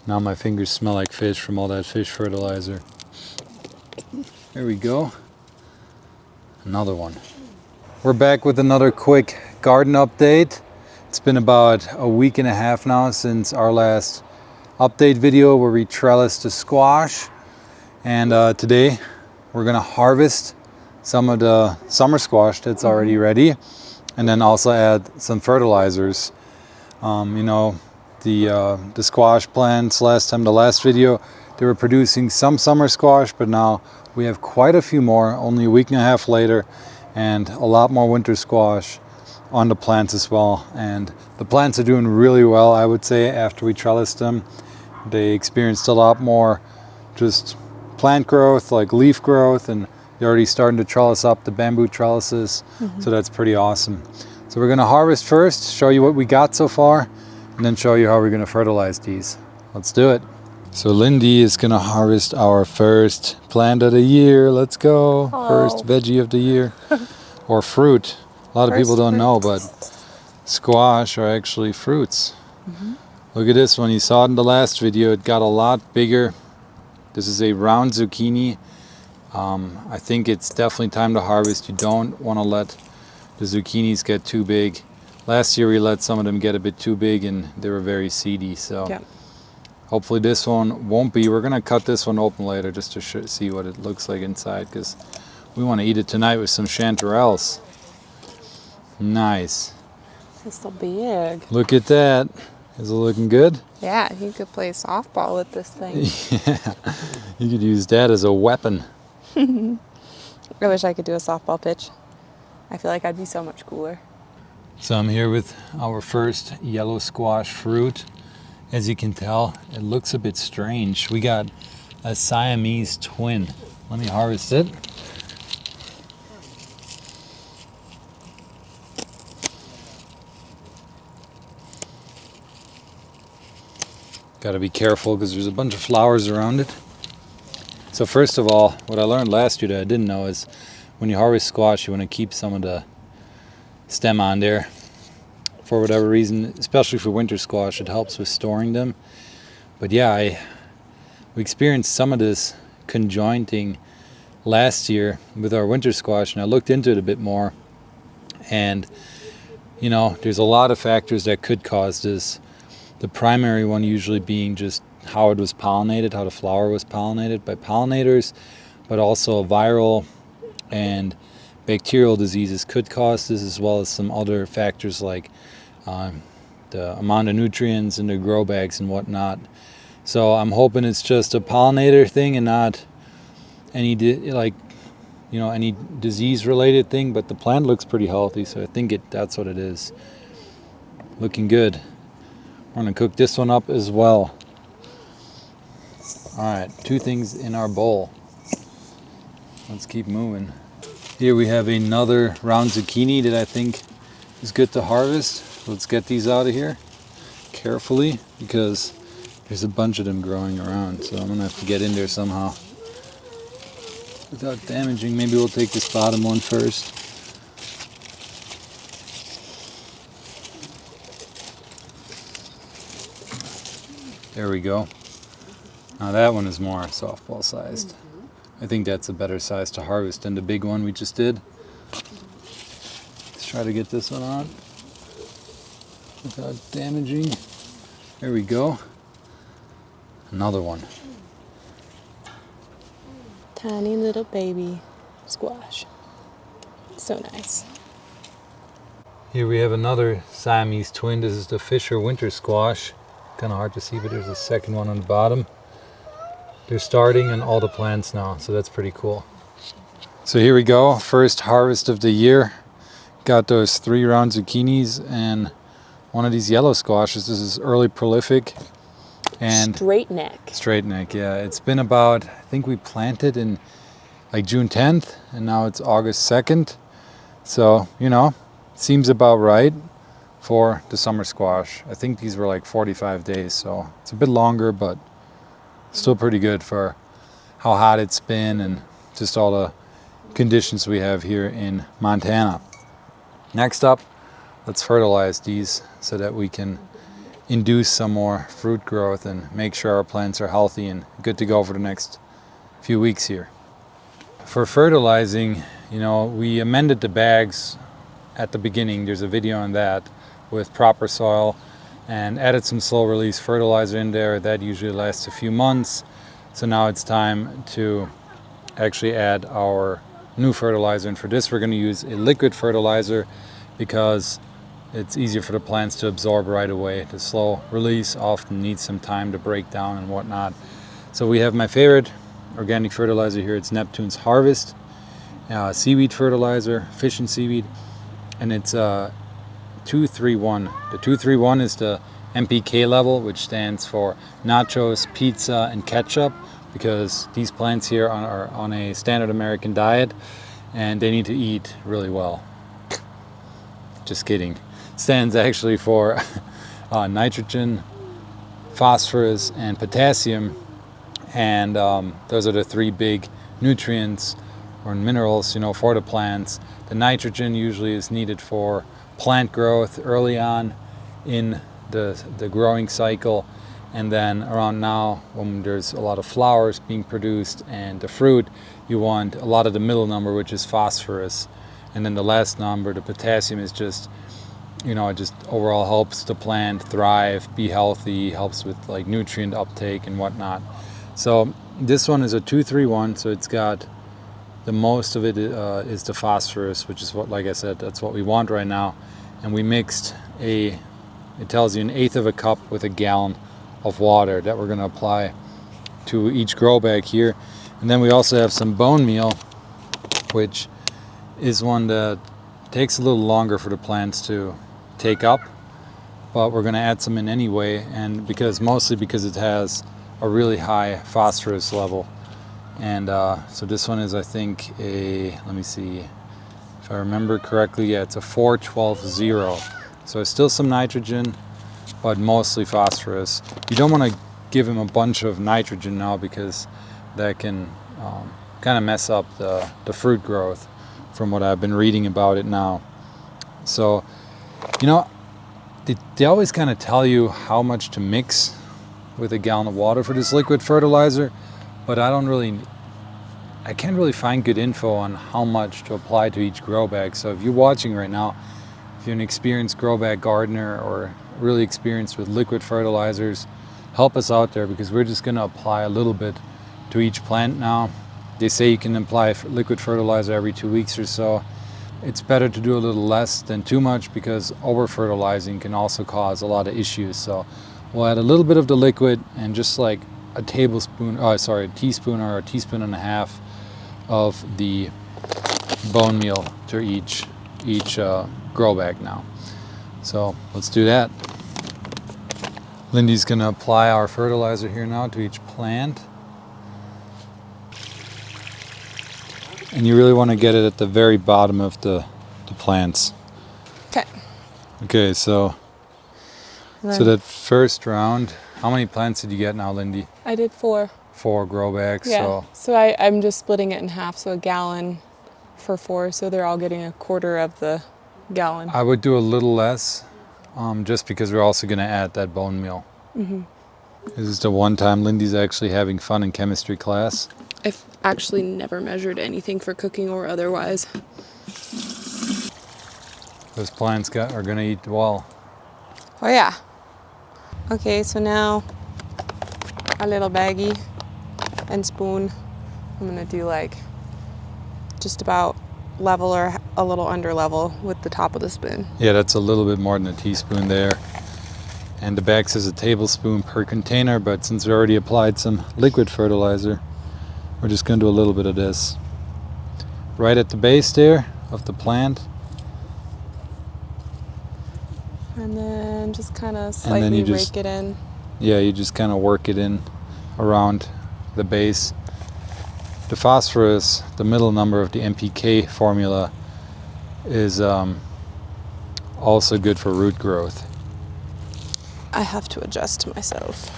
Now my fingers smell like fish from all that fish fertilizer. There we go. Another one. We're back with another quick garden update. It's been about a week and a half now since our last update video where we trellised the squash. And today we're gonna harvest some of the summer squash that's already ready, and then also add some fertilizers. You know, the squash plants the last video, they were producing some summer squash, but now we have quite a few more, only a week and a half later, and a lot more winter squash on the plants as well. And the plants are doing really well, I would say. After we trellised them, they experienced a lot more just plant growth, like leaf growth, and they're already starting to trellis up the bamboo trellises. So that's pretty awesome. So we're gonna harvest first, show you what we got so far, and then show you how we're gonna fertilize these. Let's do it. So Lindy is gonna harvest our first plant of the year. Let's go. Oh. First veggie of the year. Or fruit. A lot of people don't know, but squash are actually fruits. Look at this one. You saw it in the last video. It got a lot bigger. This is a round zucchini. I think it's definitely time to harvest. You don't want to let the zucchinis get too big. Last year we let some of them get a bit too big and they were very seedy, so yeah. Hopefully this one won't be. We're gonna cut this one open later just to see what it looks like inside, because we want to eat it tonight with some chanterelles. Nice. It's so big. Look at that. Is it looking good? Yeah, you could play softball with this thing. Yeah, you could use that as a weapon. I wish I could do a softball pitch. I feel like I'd be so much cooler. So I'm here with our first yellow squash fruit. As you can tell, it looks a bit strange. We got a Siamese twin. Let me harvest it. Got to be careful because there's a bunch of flowers around it. So first of all, what I learned last year that I didn't know is when you harvest squash, you want to keep some of the stem on there for whatever reason, especially for winter squash. It helps with storing them. But yeah, we experienced some of this conjointing last year with our winter squash, and I looked into it a bit more. And you know, there's a lot of factors that could cause this. The primary one usually being just how it was pollinated, how the flower was pollinated by pollinators, but also viral and bacterial diseases could cause this, as well as some other factors like the amount of nutrients in the grow bags and whatnot. So I'm hoping it's just a pollinator thing and not any any disease related thing, but the plant looks pretty healthy, so I think that's what it is. Looking good. We're gonna cook this one up as well. All right, 2 things in our bowl. Let's keep moving. Here we have another round zucchini that I think is good to harvest. Let's get these out of here carefully because there's a bunch of them growing around, so I'm gonna have to get in there somehow without damaging. Maybe we'll take this bottom one first. There we go. Now that one is more softball sized. I think that's a better size to harvest than the big one we just did. Let's try to get this one on without damaging. There we go. Another one. Tiny little baby squash. So nice. Here we have another Siamese twin. This is the Fisher winter squash. Kind of hard to see, but there's a second one on the bottom. They're starting on all the plants now, so that's pretty cool. So here we go, first harvest of the year. Got those 3 round zucchinis and one of these yellow squashes. This is early prolific. And straight neck. Straight neck, yeah. It's been about, I think we planted in like June 10th, and now it's August 2nd. So, you know, seems about right for the summer squash. I think these were like 45 days, so it's a bit longer, but still pretty good for how hot it's been and just all the conditions we have here in Montana. Next up, let's fertilize these so that we can induce some more fruit growth and make sure our plants are healthy and good to go for the next few weeks here. For fertilizing, you know, we amended the bags at the beginning. There's a video on that with proper soil, and added some slow release fertilizer in there. That usually lasts a few months. So now it's time to actually add our new fertilizer, and for this we're going to use a liquid fertilizer because it's easier for the plants to absorb right away. The slow release often needs some time to break down and whatnot. So we have my favorite organic fertilizer here. It's Neptune's Harvest seaweed fertilizer, fish and seaweed, and it's 231. The 231 is the NPK level, which stands for nachos, pizza, and ketchup, because these plants here are on a standard American diet and they need to eat really well. Just kidding. Stands actually for nitrogen, phosphorus, and potassium, and those are the three big nutrients or minerals, you know, for the plants. The nitrogen usually is needed for plant growth early on in the growing cycle, and then around now when there's a lot of flowers being produced and the fruit, you want a lot of the middle number, which is phosphorus, and then the last number, the potassium, is just, you know, it just overall helps the plant thrive, be healthy, helps with like nutrient uptake and whatnot. So this one is a 231, so it's got the most of it is the phosphorus, which is what, like I said, that's what we want right now. And we mixed it tells you 1/8 of a cup with a gallon of water that we're going to apply to each grow bag here. And then we also have some bone meal, which is one that takes a little longer for the plants to take up, but we're going to add some in anyway, and mostly because it has a really high phosphorus level. And so this one is, I think, let me see if I remember correctly, yeah, it's a 412-0. So it's still some nitrogen, but mostly phosphorus. You don't want to give him a bunch of nitrogen now, because that can kind of mess up the fruit growth, from what I've been reading about it now. So, you know, they always kind of tell you how much to mix with a gallon of water for this liquid fertilizer, but I can't really find good info on how much to apply to each grow bag. So if you're watching right now, if you're an experienced grow bag gardener or really experienced with liquid fertilizers, help us out there, because we're just going to apply a little bit to each plant now. They say you can apply liquid fertilizer every 2 weeks or so. It's better to do a little less than too much, because over-fertilizing can also cause a lot of issues. So we'll add a little bit of the liquid and just like a teaspoon or a teaspoon and a half of the bone meal to each grow bag now. So let's do that. Lindy's going to apply our fertilizer here now to each plant. And you really want to get it at the very bottom of the plants. Okay. Okay, so that first round, how many plants did you get now, Lindy? I did 4. 4 grow bags. Yeah. So I'm just splitting it in half, so a gallon for 4, so they're all getting a quarter of the gallon. I would do a little less, just because we're also going to add that bone meal. Mm-hmm. This is the one time Lindy's actually having fun in chemistry class. I've actually never measured anything for cooking or otherwise. Those plants are going to eat well. Oh yeah. Okay, so now a little baggie and spoon. I'm gonna do like just about level or a little under level with the top of the spoon. Yeah, that's a little bit more than a teaspoon there. And the bag says a tablespoon per container, but since we already applied some liquid fertilizer, we're just going to do a little bit of this right at the base there of the plant. And then just kind of slightly rake it in. Yeah, you just kind of work it in around the base. The phosphorus, the middle number of the NPK formula, is also good for root growth. I have to adjust myself.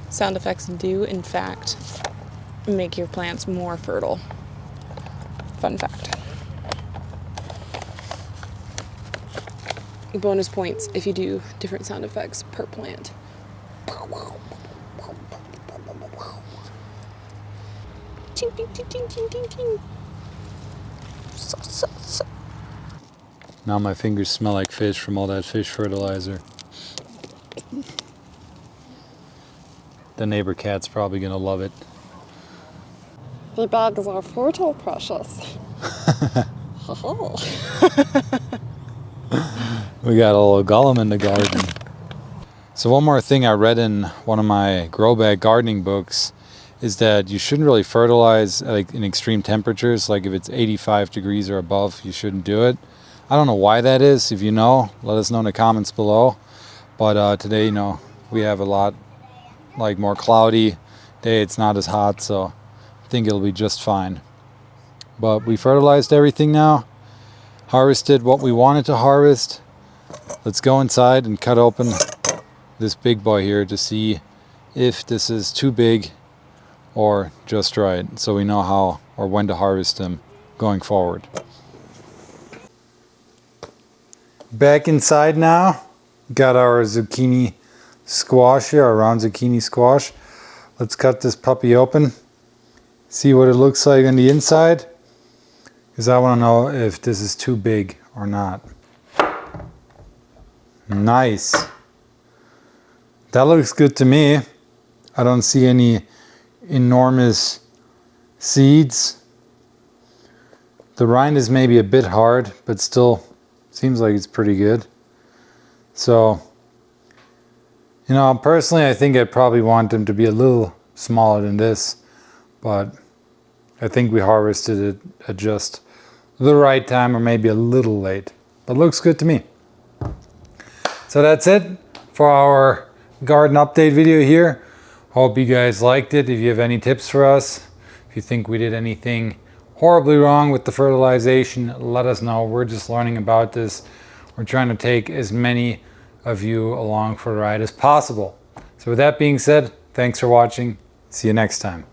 Sound effects do, in fact, make your plants more fertile. Fun fact. bonus points if you do different sound effects per plant. Ting, ting, ting, ting, ting, ting, ting. So. Now my fingers smell like fish from all that fish fertilizer. The neighbor cat's probably gonna love it. The bags are fertile, precious. We got a little Gollum in the garden. So one more thing I read in one of my Growbag gardening books is that you shouldn't really fertilize like in extreme temperatures. Like if it's 85 degrees or above, you shouldn't do it. I don't know why that is. If you know, let us know in the comments below. But today, you know, we have a lot like more cloudy day. It's not as hot, so I think it'll be just fine. But we fertilized everything now, harvested what we wanted to harvest. Let's go inside and cut open this big boy here to see if this is too big or just right, so we know how or when to harvest them going forward. Back inside now, got our zucchini squash here, our round zucchini squash. Let's cut this puppy open, see what it looks like on the inside, because I want to know if this is too big or not. Nice. That looks good to me. I don't see any enormous seeds. The rind is maybe a bit hard, but still seems like it's pretty good. So, you know, personally, I think I'd probably want them to be a little smaller than this, but I think we harvested it at just the right time, or maybe a little late, but looks good to me. So that's it for our garden update video here. Hope you guys liked it. If you have any tips for us, if you think we did anything horribly wrong with the fertilization, let us know. We're just learning about this. We're trying to take as many of you along for the ride as possible. So with that being said, thanks for watching. See you next time.